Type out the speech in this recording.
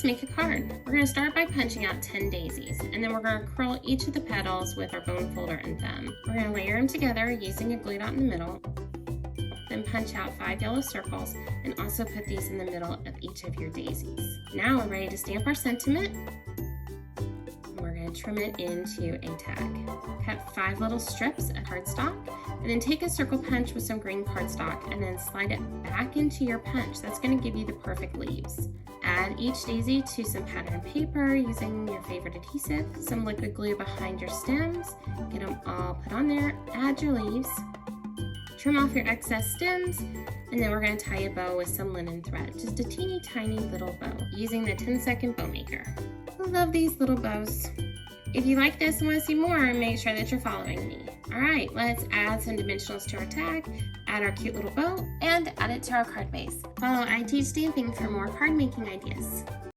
let's make a card. We're going to start by punching out 10 daisies, and then we're going to curl each of the petals with our bone folder and thumb. We're going to layer them together using a glue dot in the middle, then punch out 5 yellow circles and also put these in the middle of each of your daisies. Now we're ready to stamp our sentiment. We're going to trim it into a tag. Cut 5 little strips of cardstock and then take a circle punch with some green cardstock and then slide it back into your punch. That's going to give you the perfect leaves. Add each daisy to some patterned paper using your favorite adhesive, some liquid glue behind your stems, get them all put on there, add your leaves, trim off your excess stems, and then we're going to tie a bow with some linen thread, just a teeny tiny little bow using the 10-second bow maker. I love these little bows. If you like this and want to see more, make sure that you're following me. Alright, let's add some dimensionals to our tag, add our cute little bow, and add it to our card base. Follow I Teach Stamping for more card making ideas.